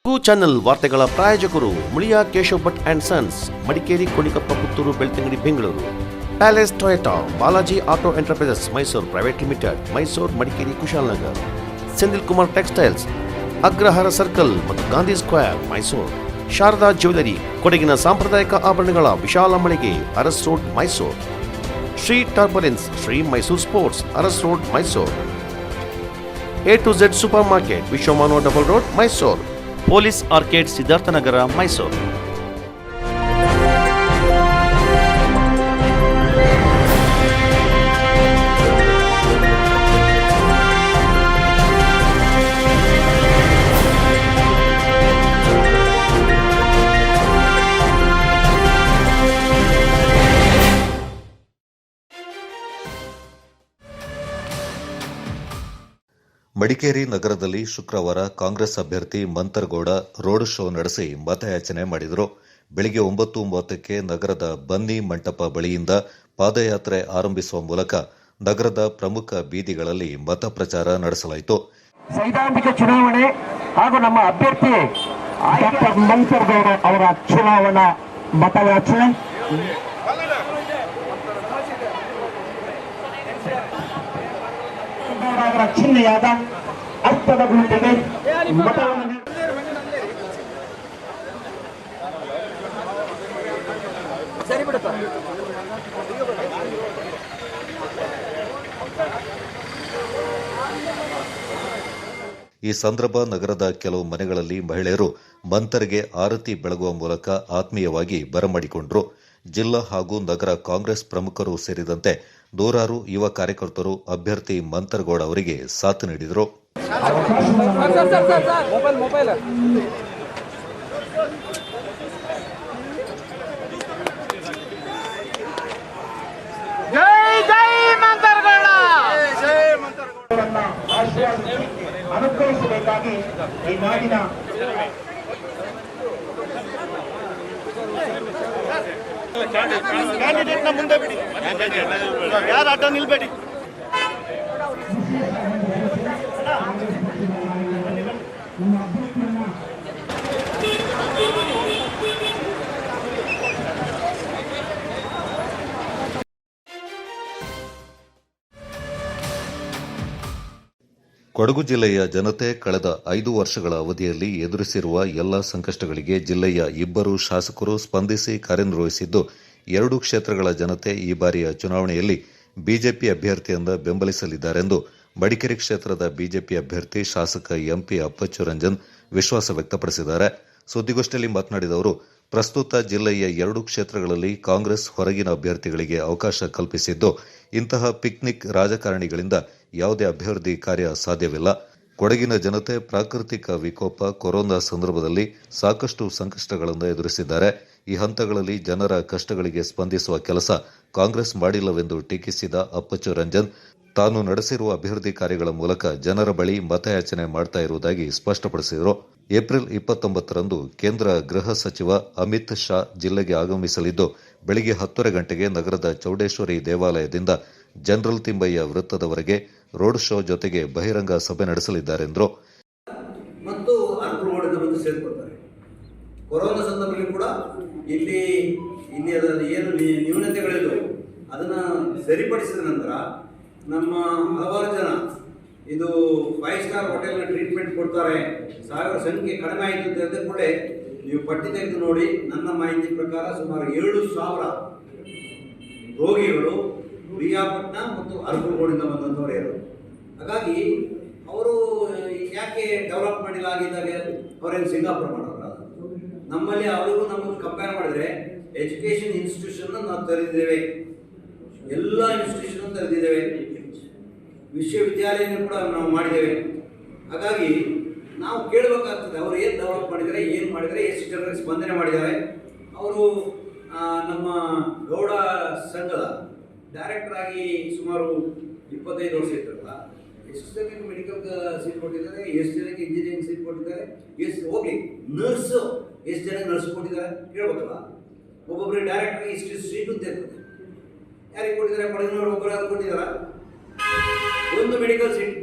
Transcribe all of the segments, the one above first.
Channel ವಾರ್ತೆಗಳ ಪ್ರಾಯೋಜಕರು Muliya Keshav Bhat and sons, Madikeri, Konikoppa, Puttur, Belthangady, Bengaluru. Palace Toyota, Balaji auto enterprises Mysuru private limited, Mysuru, Madikeri, Kushalnagar. Sendil Kumar textiles, Agrahara circle ಮತ್ತು Gandhi square, Mysuru. Sharada jewellery, ಕೊಡಗಿನ ಸಾಂಪ್ರದಾಯಿಕ ಆಭರಣಗಳ ವಿಶಾಲ ಮಳಿಗೆ, Aras road, Mysuru. Shri turbulence, Shri Mysuru sports, Aras road, Mysuru. A to Z super market, Vishwamanava double road, Mysuru. Police arcade, Siddharthanagara, Mysuru. Madikeri ನಗರದಲ್ಲಿ ಶುಕ್ರವಾರ ಕಾಂಗ್ರೆಸ್ ಅಭ್ಯರ್ಥಿ ಮಂತರಗೌಡ ರೋಡ್ ಶೋ ನಡೆಸಿ ಮತಯಾಚನೆ ಮಾಡಿದರು. ಬೆಳಗ್ಗೆ 9:30ಕ್ಕೆ ನಗರದ ಬನ್ನಿ ಮಂಟಪ ಬಳಿಯಿಂದ ಪಾದಯಾತ್ರೆ ಆರಂಭಿಸುವ ಮೂಲಕ ನಗರದ ಪ್ರಮುಖ ಬೀದಿಗಳಲ್ಲಿ ಮತ ಪ್ರಚಾರ ನಡೆಸಲಾಯಿತು. ಸೈದ್ಧಾಂತಿಕ ಚುನಾವಣೆ ಹಾಗೂ ನಮ್ಮ ಅಭ್ಯರ್ಥಿ ಡಾಕ್ಟರ್ ಮಂತರಗೌಡ ಅವರ ಚುನಾವಣಾ ಮತಯಾಚನೆ ಅವರ ಚಿಹ್ನೆಯಾದ ಅರ್ಥದ ಗುಂಡಿಗೆ ಮತವನ್ನು ಈ ಸಂದರ್ಭ ನಗರದ ಕೆಲವು ಮನೆಗಳಲ್ಲಿ ಮಹಿಳೆಯರು ಮಂತರ್ಗೆ ಆರತಿ ಬೆಳಗುವ ಮೂಲಕ ಆತ್ಮೀಯವಾಗಿ ಬರಮಾಡಿಕೊಂಡರು. ಜಿಲ್ಲಾ ಹಾಗೂ ನಗರ ಕಾಂಗ್ರೆಸ್ ಪ್ರಮುಖರು ಸೇರಿದಂತೆ ನೂರಾರು ಯುವ ಕಾರ್ಯಕರ್ತರು ಅಭ್ಯರ್ಥಿ ಮಂತರಗೌಡ ಅವರಿಗೆ ಸಾಥ್ ನೀಡಿದರು. ಅನುಗ್ರಹಿಸಬೇಕಾಗಿ ಈ ನಾಡಿನ ಕ್ಯಾಂಡಿಡೇಟ್ನ ಮುಂದೆ ಬಿಡಿ, ಯಾರು ಅಡ್ಡ ನಿಲ್ಬೇಡಿ. ಕೊಡಗು ಜಿಲ್ಲೆಯ ಜನತೆ ಕಳೆದ 5 ವರ್ಷಗಳ ಅವಧಿಯಲ್ಲಿ ಎದುರಿಸಿರುವ ಎಲ್ಲ ಸಂಕಷ್ಟಗಳಿಗೆ ಜಿಲ್ಲೆಯ 2 ಶಾಸಕರು ಸ್ಪಂದಿಸಿ ಕಾರ್ಯನಿರ್ವಹಿಸಿದ್ದು, 2 ಕ್ಷೇತ್ರಗಳ ಜನತೆ ಈ ಬಾರಿಯ ಚುನಾವಣೆಯಲ್ಲಿ ಬಿಜೆಪಿ ಅಭ್ಯರ್ಥಿಯಿಂದ ಬೆಂಬಲಿಸಲಿದ್ದಾರೆಂದು ಮಡಿಕೇರಿ ಕ್ಷೇತ್ರದ ಬಿಜೆಪಿ ಅಭ್ಯರ್ಥಿ ಶಾಸಕ ಎಂಪಿ ಅಪ್ಪಚ್ಚು ರಂಜನ್ ವಿಶ್ವಾಸ ವ್ಯಕ್ತಪಡಿಸಿದ್ದಾರೆ. ಸುದ್ದಿಗೋಷ್ಠಿಯಲ್ಲಿ ಮಾತನಾಡಿದ ಅವರು, ಪ್ರಸ್ತುತ ಜಿಲ್ಲೆಯ 2 ಕ್ಷೇತ್ರಗಳಲ್ಲಿ ಕಾಂಗ್ರೆಸ್ ಹೊರಗಿನ ಅಭ್ಯರ್ಥಿಗಳಿಗೆ ಅವಕಾಶ ಕಲ್ಪಿಸಿದ್ದು, ಇಂತಹ ಪಿಕ್ನಿಕ್ ರಾಜಕಾರಣಿಗಳಿಂದ ಯಾವುದೇ ಅಭಿವೃದ್ಧಿ ಕಾರ್ಯ ಸಾಧ್ಯವಿಲ್ಲ. ಕೊಡಗಿನ ಜನತೆ ಪ್ರಾಕೃತಿಕ ವಿಕೋಪ, ಕೊರೋನಾ ಸಂದರ್ಭದಲ್ಲಿ ಸಾಕಷ್ಟು ಸಂಕಷ್ಟಗಳನ್ನು ಎದುರಿಸಿದ್ದಾರೆ. ಈ ಹಂತಗಳಲ್ಲಿ ಜನರ ಕಷ್ಟಗಳಿಗೆ ಸ್ಪಂದಿಸುವ ಕೆಲಸ ಕಾಂಗ್ರೆಸ್ ಮಾಡಿಲ್ಲವೆಂದು ಟೀಕಿಸಿದ ಅಪ್ಪಚ್ಚು ರಂಜನ್, ತಾನು ನಡೆಸಿರುವ ಅಭಿವೃದ್ಧಿ ಕಾರ್ಯಗಳ ಮೂಲಕ ಜನರ ಬಳಿ ಮತಯಾಚನೆ ಮಾಡ್ತಾ ಇರುವುದಾಗಿ ಸ್ಪಷ್ಟಪಡಿಸಿದರು. ಏಪ್ರಿಲ್ 29ರಂದು ಕೇಂದ್ರ ಗೃಹ ಸಚಿವ ಅಮಿತ್ ಶಾ ಜಿಲ್ಲೆಗೆ ಆಗಮಿಸಲಿದ್ದು, ಬೆಳಗ್ಗೆ 10 ಗಂಟೆಗೆ ನಗರದ ಚೌಡೇಶ್ವರಿ ದೇವಾಲಯದಿಂದ ಜನರಲ್ ತಿಮ್ಮಯ್ಯ ವೃತ್ತದವರೆಗೆ ರೋಡ್ ಶೋ ಜೊತೆಗೆ ಬಹಿರಂಗ ಸಭೆ ನಡೆಸಲಿದ್ದಾರೆಂದರು. ಮತ್ತು ಅನುಕೂಲಗಳಿಂದ ಬಂದು ಸೇರ್ಕೊಳ್ತಾರೆ. ಕೊರೋನಾ ಸಂದರ್ಭದಲ್ಲಿ ಕೂಡ ಇಲ್ಲಿ ಅದರ ಏನು ನ್ಯೂನತೆಗಳಿದ್ದು ಅದನ್ನು ಸರಿಪಡಿಸಿದ ನಂತರ ನಮ್ಮ ಹಲವಾರು ಜನ ಇದು 5 ಸ್ಟಾರ್ ಹೋಟೆಲ್ನ ಟ್ರೀಟ್ಮೆಂಟ್ ಕೊಡ್ತಾರೆ, 1000 ಸಂಖ್ಯೆ ಕಡಿಮೆ ಆಯಿತು ಅಂತ ಹೇಳಿದ ಕೂಡ ನೀವು ಪಟ್ಟಿ ತೆಗೆದು ನೋಡಿ. ನನ್ನ ಮಾಹಿತಿ ಪ್ರಕಾರ ಸುಮಾರು 7,000 ರೋಗಿಗಳು ಬಿಯಾಪಟ್ನ ಮತ್ತು ಅರಕಲಗೂಡಿಂದ ಬಂದಂಥವ್ರು ಇರೋದು. ಹಾಗಾಗಿ ಅವರು ಯಾಕೆ ಡೆವಲಪ್ ಮಾಡಿಲ್ಲ ಆಗಿದ್ದಾಗ ಅವರೇನು ಸಿಂಗಾಪುರ ಮಾಡೋರು. ನಮ್ಮಲ್ಲಿ ಅವರಿಗೂ ನಮಗೂ ಕಂಪೇರ್ ಮಾಡಿದರೆ ಎಜುಕೇಷನ್ ಇನ್ಸ್ಟಿಟ್ಯೂಷನ್ ನಾವು ತೆರೆದಿದ್ದೇವೆ, ಎಲ್ಲ ಇನ್ಸ್ಟಿಟ್ಯೂಷನ್ ತೆರೆದಿದ್ದೇವೆ, ವಿಶ್ವವಿದ್ಯಾಲಯ ಕೂಡ ನಾವು ಮಾಡಿದ್ದೇವೆ. ಹಾಗಾಗಿ ನಾವು ಕೇಳಬೇಕಾಗ್ತದೆ, ಅವರು ಏನು ಡೆವಲಪ್ ಮಾಡಿದ್ದಾರೆ, ಏನು ಮಾಡಿದ್ದಾರೆ, ಎಷ್ಟು ಜನರಿಗೆ ಸ್ಪಂದನೆ ಮಾಡಿದ್ದಾರೆ. ಅವರು ನಮ್ಮ ಗೌಡ ಸಂಘದ ಡೈರೆಕ್ಟರ್ ಆಗಿ ಸುಮಾರು 25 ವರ್ಷ ಇರ್ತಾರಲ್ಲ, ಎಷ್ಟು ಜನಕ್ಕೆ ಮೆಡಿಕಲ್ ಸೀಟ್ ಕೊಟ್ಟಿದ್ದಾರೆ, ಎಷ್ಟು ಜನಕ್ಕೆ ಇಂಜಿನಿಯರಿಂಗ್ ಸೀಟ್ ಕೊಟ್ಟಿದ್ದಾರೆ, ಎಷ್ಟು ಹೋಗಿ ನರ್ಸು ಎಷ್ಟು ಜನಕ್ಕೆ ನರ್ಸ್ ಕೊಟ್ಟಿದ್ದಾರೆ ಹೇಳ್ಬೇಕಲ್ಲ. ಒಬ್ಬೊಬ್ಬರಿಗೆ ಡೈರೆಕ್ಟರ್ಗೆ ಇಷ್ಟು ಸೀಟ್ ಅಂತ ಇರ್ತದೆ. ಯಾರಿಗೆ ಕೊಟ್ಟಿದ್ದಾರೆ? ಕೊಡಗಿನವರು ಒಬ್ಬರು ಕೊಟ್ಟಿದ್ದಾರ ಒಂದು ಮೆಡಿಕಲ್ ಸೀಟ್.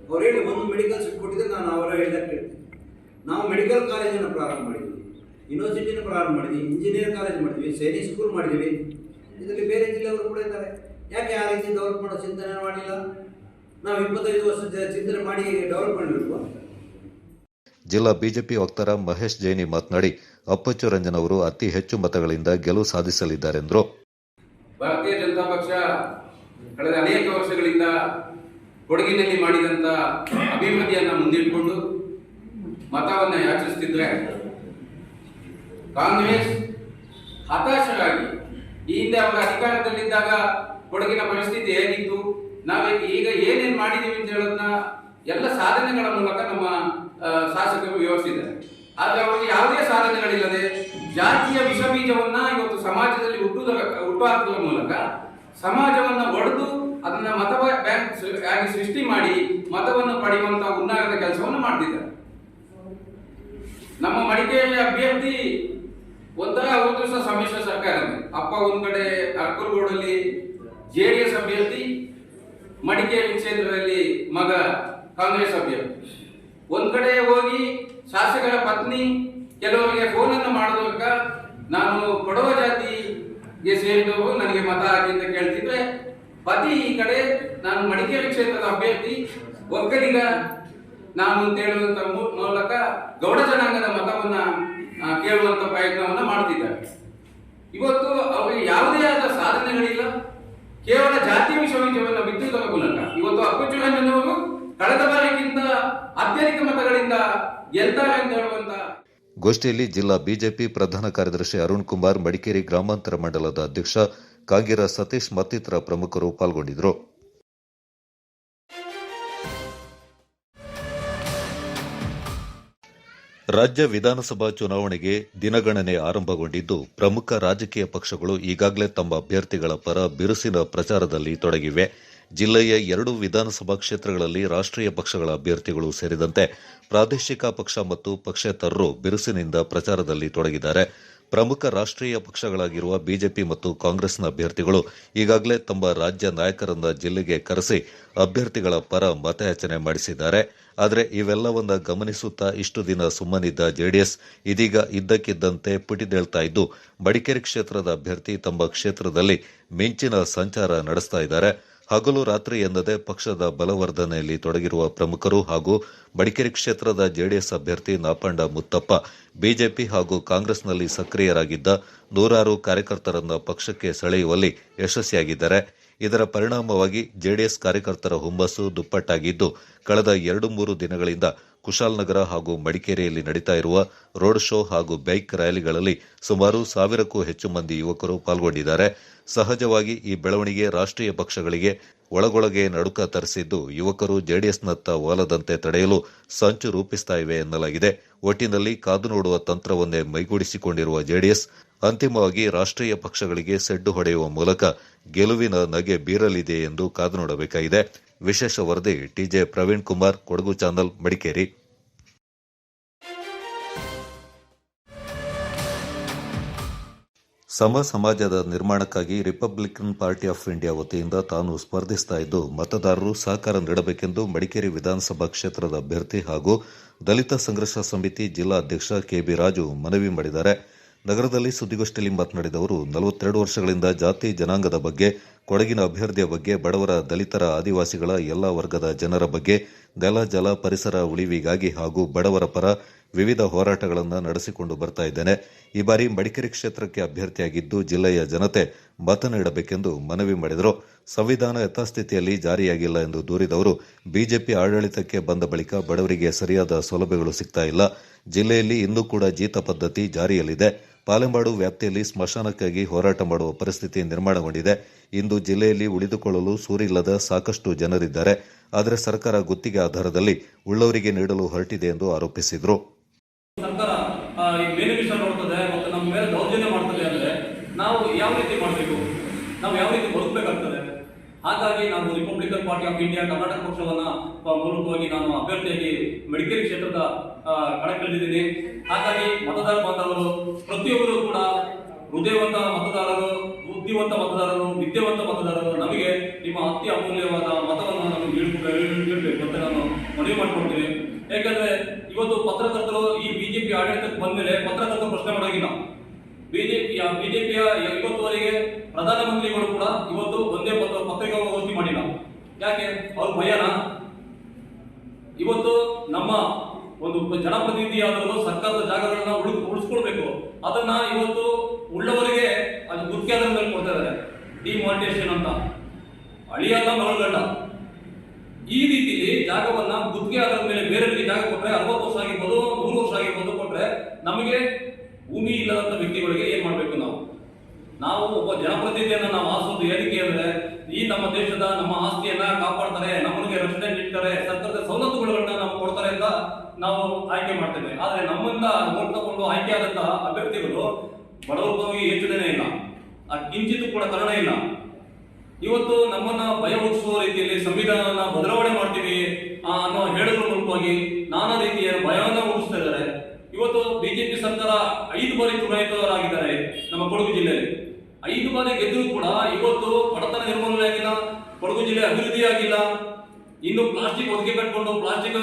ಅವ್ರು ಹೇಳಿ ಒಂದು ಮೆಡಿಕಲ್ ಸೀಟ್ ಕೊಟ್ಟಿದ್ರೆ ನಾನು ಅವರ ಹೇಳಿದಾಗ ಕೇಳ್ತೀನಿ. ನಾವು ಮೆಡಿಕಲ್ ಕಾಲೇಜನ್ನು ಪ್ರಾರಂಭ ಮಾಡಿದ್ವಿ, ಯೂನಿವರ್ಸಿಟಿನ ಪ್ರಾರಂಭ ಮಾಡಿದ್ವಿ, ಇಂಜಿನಿಯರ್ ಕಾಲೇಜ್ ಮಾಡಿದ್ವಿ, ಸೈನಿಕ್ ಸ್ಕೂಲ್ ಮಾಡಿದ್ವಿ. ಇದರಲ್ಲಿ ಬೇರೆ ಜಿಲ್ಲೆಯವರು ಕೂಡ ಇದ್ದಾರೆ. ಯಾಕೆ ಆ ರೀತಿ ಡೆವಲಪ್ ಮಾಡೋ ಚಿಂತನೆ ಮಾಡಿಲ್ಲ? ನಾವು 25 ವರ್ಷ ಚಿಂತನೆ ಮಾಡಿ ಡೆವಲಪ್ ಮಾಡಬೇಕು. ಜಿಲ್ಲಾ ಬಿಜೆಪಿ ವಕ್ತಾರ ಮಹೇಶ್ ಜೈನಿ ಮಾತನಾಡಿ, ಅಪ್ಪಚ್ಚು ರಂಜನ್ ಅವರು ಅತಿ ಹೆಚ್ಚು ಮತಗಳಿಂದ ಗೆಲುವು ಸಾಧಿಸಲಿದ್ದಾರೆಂದರು. ಭಾರತೀಯ ಜನತಾ ಪಕ್ಷ ಕಳೆದ ಅನೇಕ ವರ್ಷಗಳಿಂದ ಕೊಡಗಿನಲ್ಲಿ ಮಾಡಿದಂಥ ಅಭಿವೃದ್ಧಿಯನ್ನು ಮುಂದಿಟ್ಟುಕೊಂಡು ಮತವನ್ನು ಯಾಚಿಸುತ್ತಿದ್ದರೆ, ಕಾಂಗ್ರೆಸ್ ಹತಾಶರಾಗಿ ಈ ಹಿಂದೆ ಅವರ ಅಧಿಕಾರದಲ್ಲಿದ್ದಾಗ ಕೊಡಗಿನ ಪರಿಸ್ಥಿತಿ ಹೇಗಿತ್ತು, ನಾವೀಗ ಈಗ ಏನೇನು ಮಾಡಿದ್ದೀವಿ ಅಂತ ಹೇಳೋದನ್ನ ಎಲ್ಲ ಸಾಧನೆಗಳ ಮೂಲಕ ನಮ್ಮ ಶಾಸಕರು ವಿವರಿಸಿದ್ದಾರೆ. ಆದರೆ ಅವರಿಗೆ ಯಾವುದೇ ಸಾಧನೆಗಳಿಲ್ಲದೆ ಜಾತಿಯ ವಿಷ ಬೀಜವನ್ನ ಇವತ್ತು ಸಮಾಜದಲ್ಲಿ ಹುಟ್ಟುಹಾಕುವ ಮೂಲಕ ಸಮಾಜವನ್ನ ಒಡೆದು ಅದನ್ನ ಮತ ಬ್ಯಾಂಕ್ ಆಗಿ ಸೃಷ್ಟಿ ಮಾಡಿ ಮತವನ್ನು ಪಡೆಯುವಂತಹ ಉನ್ನಾರದ ಕೆಲಸವನ್ನು ಮಾಡ್ತಿದ್ದಾರೆ. ನಮ್ಮ ಮಡಿಕೇರಿಯ ಅಭ್ಯರ್ಥಿ ಒಂಥರ ಅವತ್ತು ಸಹ ಸಮ್ಮಿಶ್ರ ಸರ್ಕಾರವೇ. ಅಪ್ಪ ಒಂದ್ ಕಡೆ ಅರ್ಕಲ್ಗೋಡಲ್ಲಿ ಜೆಡಿಎಸ್ ಅಭ್ಯರ್ಥಿ, ಮಡಿಕೇರಿ ಕ್ಷೇತ್ರದಲ್ಲಿ ಮಗ ಕಾಂಗ್ರೆಸ್ ಅಭ್ಯರ್ಥಿ. ಒಂದ್ ಕಡೆ ಹೋಗಿ ಶಾಸಕರ ಪತ್ನಿ ಕೆಲವರಿಗೆ ಫೋನ್ ಅನ್ನು ಮಾಡೋದಕ್ಕ ನಾನು ಕೊಡವ ಜಾತಿಗೆ ಸೇರಿದವರು ನನಗೆ ಮತ ಹಾಕಿ ಅಂತ ಕೇಳ್ತಿದ್ರೆ, ಪತಿ ಈ ಕಡೆ ನಾನು ಮಡಿಕೇರಿ ಕ್ಷೇತ್ರದ ಅಭ್ಯರ್ಥಿ ಒಕ್ಕಲಿಗ ನಾನು ಅಂತ ಹೇಳುವಂತ ಮೂಲಕ ಗೌಡ ಜನಾಂಗದ ಮತವನ್ನ ಕೇಳುವಂತ ಪ್ರಯತ್ನವನ್ನ ಮಾಡ್ತಿದ್ದಾರೆ. ಇವತ್ತು ಅವರಿಗೆ ಯಾವುದೇ ಆದ ಸಾಧನೆಗಳಿಲ್ಲ, ಕೇವಲ ಜಾತಿ ವಿಷಯವನ್ನು ಬಿತ್ತುವುದರ ಮೂಲಕ ಇವತ್ತು ಅಪ್ಪಚ್ಚು ರಂಜನ್ ಅವರು ಕಳೆದ ಬಾರಿಗಿಂತ ಅತ್ಯಧಿಕ ಮತಗಳಿಂದ ಗೆಲ್ತಾರೆ ಅಂತ ಹೇಳುವಂತ. ಗೋಷ್ಠಿಯಲ್ಲಿ ಜಿಲ್ಲಾ ಬಿಜೆಪಿ ಪ್ರಧಾನ ಕಾರ್ಯದರ್ಶಿ ಅರುಣ್ ಕುಮಾರ್, ಮಡಿಕೇರಿ ಗ್ರಾಮಾಂತರ ಮಂಡಲದ ಅಧ್ಯಕ್ಷ ಕಾಗಿರ ಸತೀಶ್ ಮತ್ತಿತರ ಪ್ರಮುಖರು ಪಾಲ್ಗೊಂಡಿದ್ದರು. ರಾಜ್ಯ ವಿಧಾನಸಭಾ ಚುನಾವಣೆಗೆ ದಿನಗಣನೆ ಆರಂಭಗೊಂಡಿದ್ದು, ಪ್ರಮುಖ ರಾಜಕೀಯ ಪಕ್ಷಗಳು ಈಗಾಗಲೇ ತಮ್ಮ ಅಭ್ಯರ್ಥಿಗಳ ಪರ ಬಿರುಸಿನ ಪ್ರಚಾರದಲ್ಲಿ ತೊಡಗಿವೆ. ಜಿಲ್ಲೆಯ 2 ವಿಧಾನಸಭಾ ಕ್ಷೇತ್ರಗಳಲ್ಲಿ ರಾಷ್ಟ್ರೀಯ ಪಕ್ಷಗಳ ಅಭ್ಯರ್ಥಿಗಳು ಸೇರಿದಂತೆ ಪ್ರಾದೇಶಿಕ ಪಕ್ಷ ಮತ್ತು ಪಕ್ಷೇತರರು ಬಿರುಸಿನಿಂದ ಪ್ರಚಾರದಲ್ಲಿ ತೊಡಗಿದ್ದಾರೆ. ಪ್ರಮುಖ ರಾಷ್ಟ್ರೀಯ ಪಕ್ಷಗಳಾಗಿರುವ ಬಿಜೆಪಿ ಮತ್ತು ಕಾಂಗ್ರೆಸ್ನ ಅಭ್ಯರ್ಥಿಗಳು ಈಗಾಗಲೇ ತಮ್ಮ ರಾಜ್ಯ ನಾಯಕರನ್ನ ಜಿಲ್ಲೆಗೆ ಕರೆಸಿ ಅಭ್ಯರ್ಥಿಗಳ ಪರ ಮತಯಾಚನೆ ಮಾಡಿಸಿದ್ದಾರೆ. ಆದರೆ ಇವೆಲ್ಲವನ್ನ ಗಮನಿಸುತ್ತಾ ಇಷ್ಟು ದಿನ ಸುಮ್ಮನಿದ್ದ ಜೆಡಿಎಸ್ ಇದೀಗ ಇದ್ದಕ್ಕಿದ್ದಂತೆ ಪುಟಿದೇಳ್ತಾ ಇದ್ದು, ಮಡಿಕೇರಿ ಕ್ಷೇತ್ರದ ಅಭ್ಯರ್ಥಿ ತಮ್ಮ ಕ್ಷೇತ್ರದಲ್ಲಿ ಮಿಂಚಿನ ಸಂಚಾರ ನಡೆಸ್ತಾ ಇದ್ದಾರೆ. ಹಗಲು ರಾತ್ರಿ ಎನ್ನದೆ ಪಕ್ಷದ ಬಲವರ್ಧನೆಯಲ್ಲಿ ತೊಡಗಿರುವ ಪ್ರಮುಖರು ಹಾಗೂ ಮಡಿಕೇರಿ ಕ್ಷೇತ್ರದ ಜೆಡಿಎಸ್ ಅಭ್ಯರ್ಥಿ ನಾಪಂಡ ಮುತ್ತಪ್ಪ ಬಿಜೆಪಿ ಹಾಗೂ ಕಾಂಗ್ರೆಸ್ನಲ್ಲಿ ಸಕ್ರಿಯರಾಗಿದ್ದ 100 ಕಾರ್ಯಕರ್ತರನ್ನ ಪಕ್ಷಕ್ಕೆ ಸೆಳೆಯುವಲ್ಲಿ ಯಶಸ್ವಿಯಾಗಿದ್ದಾರೆ. ಇದರ ಪರಿಣಾಮವಾಗಿ ಜೆಡಿಎಸ್ ಕಾರ್ಯಕರ್ತರ ಹುಮ್ಮಸ್ಸು ದುಪ್ಪಟ್ಟಾಗಿದ್ದು, ಕಳೆದ 2-3 ದಿನಗಳಿಂದ ಕುಶಾಲನಗರ ಹಾಗೂ ಮಡಿಕೇರಿಯಲ್ಲಿ ನಡೀತಾ ಇರುವ ರೋಡ್ ಶೋ ಹಾಗೂ ಬೈಕ್ ರ್ಯಾಲಿಗಳಲ್ಲಿ ಸುಮಾರು 1000ಕ್ಕೂ ಹೆಚ್ಚು ಮಂದಿ ಯುವಕರು ಪಾಲ್ಗೊಂಡಿದ್ದಾರೆ. ಸಹಜವಾಗಿ ಈ ಬೆಳವಣಿಗೆ ರಾಷ್ಟ್ರೀಯ ಪಕ್ಷಗಳಿಗೆ ಒಳಗೊಳಗೆ ನಡುಕ ತರಿಸಿದ್ದು, ಯುವಕರು ಜೆಡಿಎಸ್ನತ್ತ ಒಲದಂತೆ ತಡೆಯಲು ಸಂಚು ರೂಪಿಸ್ತಾ ಇವೆ ಎನ್ನಲಾಗಿದೆ. ಒಟ್ಟಿನಲ್ಲಿ ಕಾದು ನೋಡುವ ತಂತ್ರವನ್ನೇ ಮೈಗೂಡಿಸಿಕೊಂಡಿರುವ ಜೆಡಿಎಸ್ ಅಂತಿಮವಾಗಿ ರಾಷ್ಟ್ರೀಯ ಪಕ್ಷಗಳಿಗೆ ಸೆಡ್ಡು ಹೊಡೆಯುವ ಮೂಲಕ ಗೆಲುವಿನ ನಗೆ ಬೀರಲಿದೆ ಎಂದು ಕಾದು ನೋಡಬೇಕಾಗಿದೆ. ವಿಶೇಷ ವರದಿ ಟಿಜೆ ಪ್ರವೀಣ್ ಕುಮಾರ್, ಕೊಡಗು ಚಾನಲ್, ಮಡಿಕೇರಿ. ಸಮಾಜದ ನಿರ್ಮಾಣಕ್ಕಾಗಿ ರಿಪಬ್ಲಿಕನ್ ಪಾರ್ಟಿ ಆಫ್ ಇಂಡಿಯಾ ವತಿಯಿಂದ ತಾನು ಸ್ಪರ್ಧಿಸ್ತಾ ಇದ್ದು, ಮತದಾರರು ಸಹಕಾರ ನೀಡಬೇಕೆಂದು ಮಡಿಕೇರಿ ವಿಧಾನಸಭಾ ಕ್ಷೇತ್ರದ ಅಭ್ಯರ್ಥಿ ಹಾಗೂ ದಲಿತ ಸಂಘರ್ಷ ಸಮಿತಿ ಜಿಲ್ಲಾ ಅಧ್ಯಕ್ಷ ಕೆಬಿ ರಾಜು ಮನವಿ ಮಾಡಿದ್ದಾರೆ. ನಗರದಲ್ಲಿ ಸುದ್ದಿಗೋಷ್ಠಿಯಲ್ಲಿ ಮಾತನಾಡಿದ ಅವರು, 42 ವರ್ಷಗಳಿಂದ ಜಾತಿ ಜನಾಂಗದ ಬಗ್ಗೆ, ಕೊಡಗಿನ ಅಭಿವೃದ್ಧಿಯ ಬಗ್ಗೆ, ಬಡವರ, ದಲಿತರ, ಆದಿವಾಸಿಗಳ ಎಲ್ಲ ವರ್ಗದ ಜನರ ಬಗ್ಗೆ, ನೆಲ, ಜಲ, ಪರಿಸರ ಉಳಿವಿಗಾಗಿ ಹಾಗೂ ಬಡವರ ಪರ ವಿವಿಧ ಹೋರಾಟಗಳನ್ನು ನಡೆಸಿಕೊಂಡು ಬರ್ತಾ ಇದ್ದೇನೆ. ಈ ಬಾರಿ ಮಡಿಕೇರಿ ಕ್ಷೇತ್ರಕ್ಕೆ ಅಭ್ಯರ್ಥಿಯಾಗಿದ್ದು ಜಿಲ್ಲೆಯ ಜನತೆ ಮತ ನೀಡಬೇಕೆಂದು ಮನವಿ ಮಾಡಿದರು. ಸಂವಿಧಾನ ಯಥಾಸ್ಥಿತಿಯಲ್ಲಿ ಜಾರಿಯಾಗಿಲ್ಲ ಎಂದು ದೂರಿದವರು, ಬಿಜೆಪಿ ಆಡಳಿತಕ್ಕೆ ಬಂದ ಬಳಿಕ ಬಡವರಿಗೆ ಸರಿಯಾದ ಸೌಲಭ್ಯಗಳು ಸಿಗ್ತಾ ಇಲ್ಲ. ಜಿಲ್ಲೆಯಲ್ಲಿ ಇನ್ನೂ ಕೂಡ ಜೀತ ಪದ್ಧತಿ ಜಾರಿಯಲ್ಲಿದೆ. ಪಾಲೆಮಾಡು ವ್ಯಾಪ್ತಿಯಲ್ಲಿ ಸ್ಮಶಾನಕ್ಕಾಗಿ ಹೋರಾಟ ಮಾಡುವ ಪರಿಸ್ಥಿತಿ ನಿರ್ಮಾಣಗೊಂಡಿದೆ. ಇಂದು ಜಿಲ್ಲೆಯಲ್ಲಿ ಉಳಿದುಕೊಳ್ಳಲು ಸೂರಿಲ್ಲದ ಸಾಕಷ್ಟು ಜನರಿದ್ದಾರೆ. ಆದರೆ ಸರ್ಕಾರ ಗುತ್ತಿಗೆ ಆಧಾರದಲ್ಲಿ ಉಳ್ಳವರಿಗೆ ನೀಡಲು ಹೊರಟಿದೆ ಎಂದು ಆರೋಪಿಸಿದರು. ಸರ್ಕಾರ ಮೇಲು ವಿಷಯ ನೋಡ್ತದೆ ಮತ್ತು ನಮ್ಮ ಮೇಲೆ ದೌರ್ಜನ್ಯ ಮಾಡ್ತದೆ ಅಂದರೆ ನಾವು ಯಾವ ರೀತಿ ಮಾಡಬೇಕು, ನಾವು ಯಾವ ರೀತಿ ಬದುಕಬೇಕಾಗ್ತದೆ. ಹಾಗಾಗಿ ನಾನು Republican party of India Karnataka ಪಕ್ಷವನ್ನು ಮೂಲಕವಾಗಿ ನಾನು ಅಭ್ಯರ್ಥಿಯಾಗಿ ಮಡಿಕೇರಿ ಕ್ಷೇತ್ರದ ಕಣಕ್ಕಿಳಿದಿದ್ದೀನಿ. ಹಾಗಾಗಿ ಮತದಾರ ಬಾಂಧವರು ಪ್ರತಿಯೊಬ್ಬರು ಕೂಡ ಹೃದಯವಂತ ಮತದಾರರು, ಬುದ್ಧಿವಂತ ಮತದಾರರು, ವಿದ್ಯಾವಂತ ಮತದಾರರು ನಮಗೆ ನಿಮ್ಮ ಅತಿ ಅಮೂಲ್ಯವಾದ ಮತವನ್ನು ನಮಗೆ ನೀಡಬೇಕು ಅಂತ ನಾನು ಮನವಿ ಮಾಡಿಕೊಡ್ತೀನಿ. ಯಾಕಂದ್ರೆ ಇವತ್ತು ಪತ್ರಕರ್ತರು ಬಿಜೆಪಿ ಆಡಳಿತಕ್ಕೆ ಬಂದ ಮೇಲೆ ಪತ್ರಕರ್ತರು ಪ್ರಶ್ನೆ ಮಾಡೋಗಿಲ್ಲ. ಬಿಜೆಪಿಯ ಇವತ್ತುವರೆಗೆ ಪ್ರಧಾನಮಂತ್ರಿಗಳು ಕೂಡ ಇವತ್ತು ಒಂದೇ ಪತ್ರಿಕಾಗೋಷ್ಠಿ ಮಾಡಿಲ್ಲ. ಯಾಕೆ? ಅವ್ರ ಭಯನಾ? ಇವತ್ತು ನಮ್ಮ ಒಂದು ಜನಪ್ರತಿನಿಧಿಯಾದವರು ಸರ್ಕಾರದ ಜಾಗಗಳನ್ನ ಉಳಿಸ್ಕೊಳ್ಬೇಕು. ಅದನ್ನ ಇವತ್ತು ಉಳ್ಳವರಿಗೆ ಅದು ಗುತ್ತಿಗೆ ಆಧಾರದ ಮೇಲೆ ಕೊಡ್ತಾ ಇದ್ದಾರೆ. ಡಿಮಾನಿಟೇಷನ್ ಅಂತ, ಅಳಿಯಲ್ಲ ಮಗಳಗಂಡ. ಈ ರೀತಿಯಲ್ಲಿ ಜಾಗವನ್ನ ಗುತ್ತಿಗೆ ಆಧಾರದ ಮೇಲೆ ಬೇರೆಯವರಿಗೆ ಜಾಗ ಕೊಟ್ಟರೆ 60 ವರ್ಷ ಆಗಿರ್ಬೋದು, 100 ವರ್ಷ ಆಗಿರ್ಬೋದು ಕೊಟ್ಟರೆ ನಮಗೆ ಭೂಮಿ ಇಲ್ಲದಂತ ವ್ಯಕ್ತಿಗಳಿಗೆ ಏನ್ ಮಾಡ್ಬೇಕು? ನಾವು ಒಬ್ಬ ಜನಪ್ರತಿನಿಧಿಯನ್ನ ನಾವು ಆರಿಸೋದು ಏನಕ್ಕೆ ಅಂದ್ರೆ ಈ ನಮ್ಮ ದೇಶದ ನಮ್ಮ ಆಸ್ತಿಯನ್ನ ಕಾಪಾಡ್ತಾರೆ, ನಮಗೆ ರಕ್ಷಣೆ ನೀಡ್ತಾರೆ, ಸರ್ಕಾರದ ಸವಲತ್ತುಗಳನ್ನ ನಮ್ಗೆ ಕೊಡ್ತಾರೆ ಅಂತ ನಾವು ಆಯ್ಕೆ ಮಾಡ್ತೇವೆ. ಆದ್ರೆ ನಮ್ಮಿಂದ ಓಟ್ ತಗೊಂಡು ಆಯ್ಕೆ ಆದಂತಹ ಅಭ್ಯರ್ಥಿಗಳು ಬಡವರಿಗೆ ಯೋಚನೆ ಇಲ್ಲ, ಕಿಂಚಿತ್ ಕೂಡ ಕರುಣೆ ಇಲ್ಲ. ಇವತ್ತು ನಮ್ಮನ್ನ ಭಯ ಹುಟ್ಟಿಸುವ ರೀತಿಯಲ್ಲಿ ಸಂವಿಧಾನನ ಬದಲಾವಣೆ ಮಾಡ್ತೀವಿ ಅನ್ನೋ ಹೇಳೋದ್ರ ಮೂಲಕವಾಗಿ ನಾನಾ ರೀತಿಯ ಭಯವನ್ನ ಹುಟ್ಟಿಸ್ತಾ ಇದ್ದಾರೆ. ಇವತ್ತು ಬಿಜೆಪಿ ಸರ್ಕಾರ 5 ಬಾರಿ ಚುನಾಯಿತರಾಗಿದ್ದಾರೆ ನಮ್ಮ ಕೊಡಗು ಜಿಲ್ಲೆಯಲ್ಲಿ. 5 ಬಾರಿ ಗೆದ್ದರೂ ಕೂಡ ಇವತ್ತು ಬಡತನ ನಿರ್ಮೂಲನೆ ಆಗಿಲ್ಲ, ಕೊಡಗು ಜಿಲ್ಲೆ ಅಭಿವೃದ್ಧಿ ಆಗಿಲ್ಲ. ಇನ್ನು ಪ್ಲಾಸ್ಟಿಕ್ ಒದಗಿ ಕಟ್ಕೊಂಡು ಪ್ಲಾಸ್ಟಿಕ್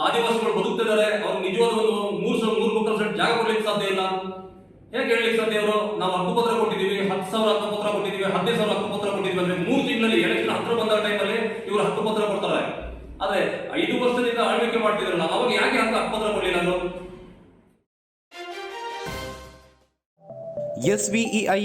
ಆದಿವಾಸಿಗಳು ಬದುಕ್ತಿದ್ದಾರೆ. ಅವ್ರು ನಿಜವಾದ ಒಂದು 3% ಜಾಗ ಕೊಡ್ಲಿಕ್ಕೆ ಸಾಧ್ಯ ಇಲ್ಲ. ಹೇಗೆ ಹೇಳಲಿಕ್ಕೆ ಸಾಧ್ಯ? ಅವರು ನಾವು ಹಕ್ಕುಪತ್ರ ಕೊಟ್ಟಿದ್ದೀವಿ, 10,000 ಹಕ್ಕುಪತ್ರ ಕೊಟ್ಟಿದ್ದೀವಿ, 15,000 ಹಕ್ಕುಪತ್ರ ಕೊಟ್ಟಿದ್ದೀವಿ ಅಂದ್ರೆ 3 ತಿಂಗಳಲ್ಲಿ ಎಲೆಕ್ಷನ್ ಹತ್ರ ಬಂದ ಟೈಮಲ್ಲಿ ಇವರು ಹಕ್ಕುಪತ್ರ ಕೊಡ್ತಾರೆ. ಆದ್ರೆ 5 ವರ್ಷದಿಂದ ಆಳ್ವಿಕೆ ಮಾಡ್ತಿದ್ರಲ್ಲ, ಅವಾಗ ಯಾಕೆ ಹಕ್ಕುಪತ್ರ ಕೊಡಲಿಲ್ಲ ಅವರು? SVEI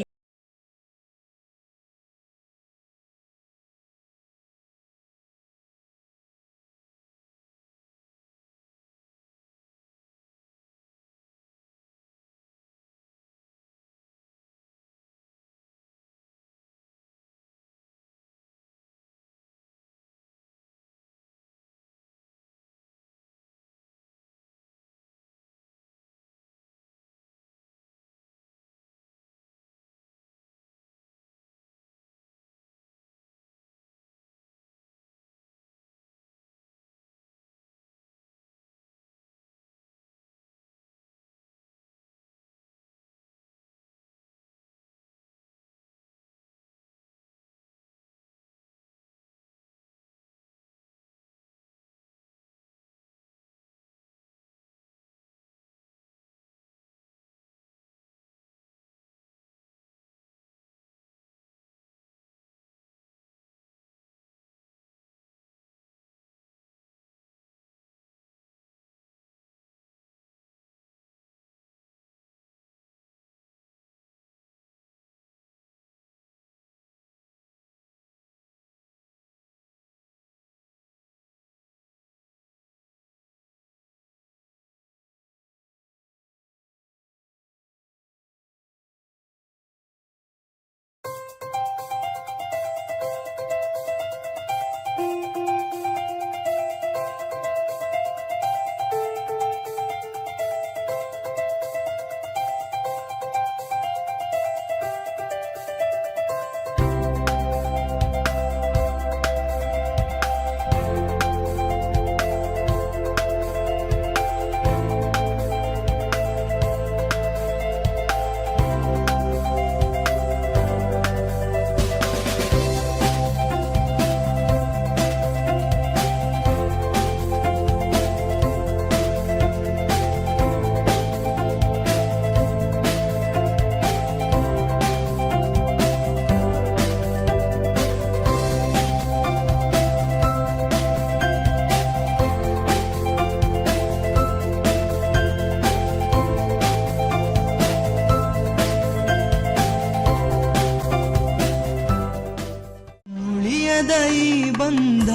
ಬಂಧ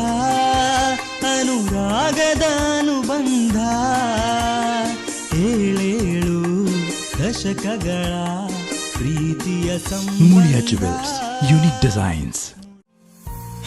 ಅನುರಾಗದ ಅನುಬಂಧ ಏಳೇಳು ದಶಕಗಳ ಪ್ರೀತಿಯ Mulia Jewels, unique designs.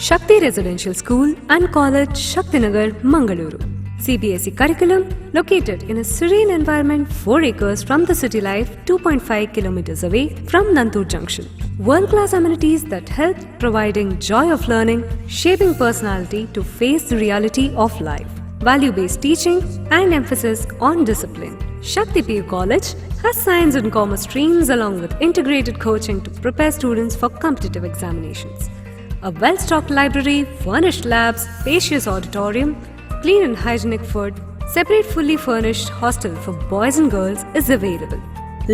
Shakti Residential School and College, Shaktinagar, Mangaluru. CBSE curriculum located in a serene environment 4 acres from the city life, 2.5 kilometers away from Nantur Junction. World-class amenities that help providing joy of learning, shaping personality to face the reality of life. Value-based teaching and emphasis on discipline. Shakti PU College has science and commerce streams along with integrated coaching to prepare students for competitive examinations. A well-stocked library, furnished labs, spacious auditorium, clean and hygienic food, Separate fully furnished hostel for boys and girls is available.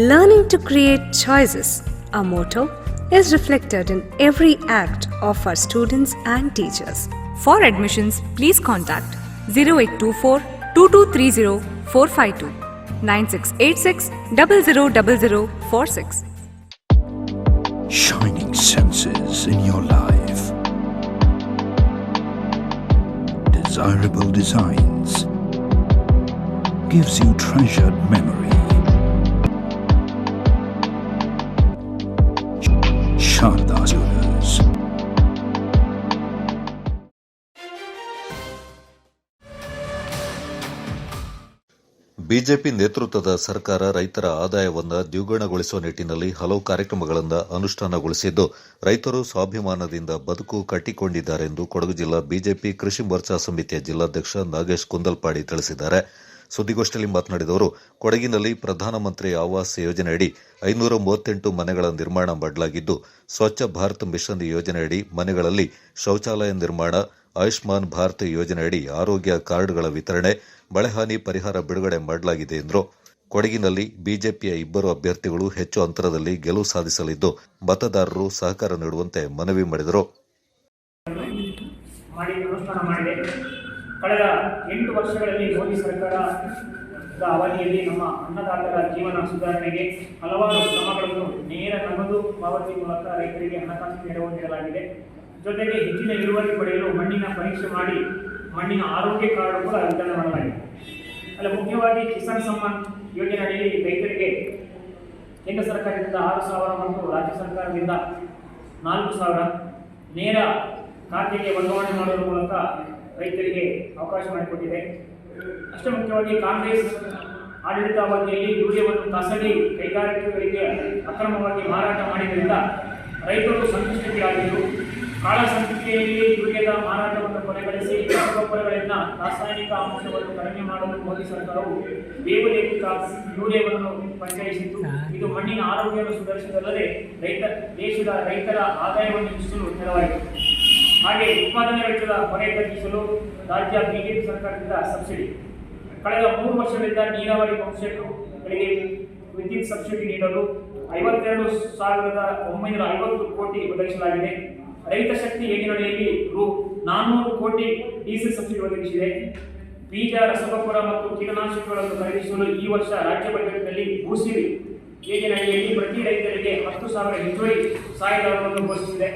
Learning to create choices, our motto, is reflected in every act of our students and teachers. For admissions, please contact 0824 2230 452 9686 000046. Shining senses in your life. Desirable designs gives you treasured memory. Sharda Jewelers. BJP ನೇತೃತ್ವದ ಸರ್ಕಾರ ರೈತರ ಆದಾಯವನ್ನು ದ್ವಿಗುಣಗೊಳಿಸುವ ನಿಟ್ಟಿನಲ್ಲಿ ಹಲವು ಕಾರ್ಯಕ್ರಮಗಳನ್ನು ಅನುಷ್ಠಾನಗೊಳಿಸಿದ್ದು ರೈತರು ಸ್ವಾಭಿಮಾನದಿಂದ ಬದುಕು ಕಟ್ಟಿಕೊಂಡಿದ್ದಾರೆ ಎಂದು ಕೊಡಗು ಜಿಲ್ಲಾ ಬಿಜೆಪಿ ಕೃಷಿ ಮೋರ್ಚಾ ಸಮಿತಿಯ ಜಿಲ್ಲಾಧ್ಯಕ್ಷ ನಾಗೇಶ್ ಕುಂದಲ್ಪಾಡಿ ತಿಳಿಸಿದ್ದಾರೆ. ಸುದ್ದಿಗೋಷ್ಠಿಯಲ್ಲಿ ಮಾತನಾಡಿದ ಅವರು, ಕೊಡಗಿನಲ್ಲಿ ಪ್ರಧಾನಮಂತ್ರಿ ಆವಾಸ್ ಯೋಜನೆಯಡಿ 538 ಮನೆಗಳ ನಿರ್ಮಾಣ ಮಾಡಲಾಗಿದ್ದು, ಸ್ವಚ್ಛ ಭಾರತ್ ಮಿಷನ್ ಯೋಜನೆಯಡಿ ಮನೆಗಳಲ್ಲಿ ಶೌಚಾಲಯ ನಿರ್ಮಾಣ, ಆಯುಷ್ಮಾನ್ ಭಾರತ್ ಯೋಜನೆಯಡಿ ಆರೋಗ್ಯ ಕಾರ್ಡ್ಗಳ ವಿತರಣೆ, ಮಳೆಹಾನಿ ಪರಿಹಾರ ಬಿಡುಗಡೆ ಮಾಡಲಾಗಿದೆ ಎಂದರು. ಕೊಡಗಿನಲ್ಲಿ ಬಿಜೆಪಿಯ ಇಬ್ಬರು ಅಭ್ಯರ್ಥಿಗಳು ಹೆಚ್ಚು ಅಂತರದಲ್ಲಿ ಗೆಲುವು ಸಾಧಿಸಲಿದ್ದು, ಮತದಾರರು ಸಹಕಾರ ನೀಡುವಂತೆ ಮನವಿ ಮಾಡಿದರು. ಕಳೆದ 8 ವರ್ಷಗಳಲ್ಲಿ ಮೋದಿ ಸರ್ಕಾರದ ಅವಧಿಯಲ್ಲಿ ನಮ್ಮ ಅನ್ನದಾತರ ಜೀವನ ಸುಧಾರಣೆಗೆ ಹಲವಾರು ಕ್ರಮಗಳನ್ನು ನೇರ ನಗದು ಪಾವತಿ ಮೂಲಕ ರೈತರಿಗೆ ಹಣಕಾಸು ನೆರವು ನೀಡಲಾಗಿದೆ. ಜೊತೆಗೆ ಹೆಚ್ಚಿನ ಇಳುವರಿ ಪಡೆಯಲು ಮಣ್ಣಿನ ಪರೀಕ್ಷೆ ಮಾಡಿ ಮಣ್ಣಿನ ಆರೋಗ್ಯ ಕಾರ್ಡ್ ಕೂಡ ವಿತರಣೆ ಮಾಡಲಾಗಿದೆ. ಅಲ್ಲಿ ಮುಖ್ಯವಾಗಿ ಕಿಸಾನ್ ಸಮ್ಮಾನ್ ಯೋಜನೆ ಅಡಿಯಲ್ಲಿ ರೈತರಿಗೆ ಕೇಂದ್ರ ಸರ್ಕಾರದಿಂದ 6,000 ಮತ್ತು ರಾಜ್ಯ ಸರ್ಕಾರದಿಂದ 4,000 ನೇರ ಖಾತೆಗೆ ವರ್ಗಾವಣೆ ಮಾಡುವ ಮೂಲಕ ರೈತರಿಗೆ ಅವಕಾಶ ಮಾಡಿಕೊಟ್ಟಿದೆ. ಅಷ್ಟೇ ಮುಖ್ಯವಾಗಿ ಕಾಂಗ್ರೆಸ್ ಆಡಳಿತಾವಧಿಯಲ್ಲಿ ಯೂರಿಯಾವನ್ನು ಖಾಸಗಿ ಕೈಗಾರಿಕೆಗಳಿಗೆ ಅಕ್ರಮವಾಗಿ ಮಾರಾಟ ಮಾಡಿದ್ದರಿಂದ ರೈತರು ಸಂಕಷ್ಟಕ್ಕೀಡಾಗಿದ್ದರು. ಕಾಳ ಸಂಖ್ಯೆಯಲ್ಲಿ ಯೂರಿಯಾದ ಮಾರಾಟವನ್ನು ಕೊನೆಗೊಳಿಸಿ ರಸಗೊಬ್ಬರಗಳಿಂದ ರಾಸಾಯನಿಕ ಅಂಶವನ್ನು ಕಡಿಮೆ ಮಾಡಲು ಮೋದಿ ಸರ್ಕಾರವು ಬೇವಲೇಖಿತ ಯೂರಿಯಾವನ್ನು ಪರಿಚಯಿಸಿದ್ದು, ಇದು ಮಣ್ಣಿನ ಆರೋಗ್ಯವನ್ನು ಸುಧಾರಿಸುವುದಲ್ಲದೆ ದೇಶದ ರೈತರ ಆದಾಯವನ್ನು ಹೆಚ್ಚಿಸಲು ನೆರವಾಯಿತು. ಹಾಗೆ ಉತ್ಪಾದನೆ ವೆಚ್ಚದ ಹೊರೆ ತಗ್ಗಿಸಲು ರಾಜ್ಯ ಬಿಜೆಪಿ ಸರ್ಕಾರದಿಂದ ಸಬ್ಸಿಡಿ, ಕಳೆದ 3 ವರ್ಷಗಳಿಂದ ನೀರಾವರಿ ಪಂಪ್ಸೆಟ್ಗಳಿಗೆ ವಿದ್ಯುತ್ ಸಬ್ಸಿಡಿ ನೀಡಲು 52,950 ಕೋಟಿ ಒದಗಿಸಲಾಗಿದೆ. ರೈತ ಶಕ್ತಿ ಯೋಜನೆಯಲ್ಲಿ ರು. 400 ಕೋಟಿ ಡೀಸೆಲ್ ಸಬ್ಸಿಡಿ ಒದಗಿಸಿದೆ. ಬೀಜ, ರಸಗೊಬ್ಬರ ಮತ್ತು ಕೀಟನಾಶಕಗಳನ್ನು ಖರೀದಿಸಲು ಈ ವರ್ಷ ರಾಜ್ಯ ಬಜೆಟ್ನಲ್ಲಿ ಭೂಸಿರಿ ಯೋಜನೆಯಲ್ಲಿ ಪ್ರತಿ ರೈತರಿಗೆ 10,000 ಹೆಚ್ಚುವರಿ ಸಹಾಯಧನವನ್ನು ಘೋಷಿಸಿದೆ.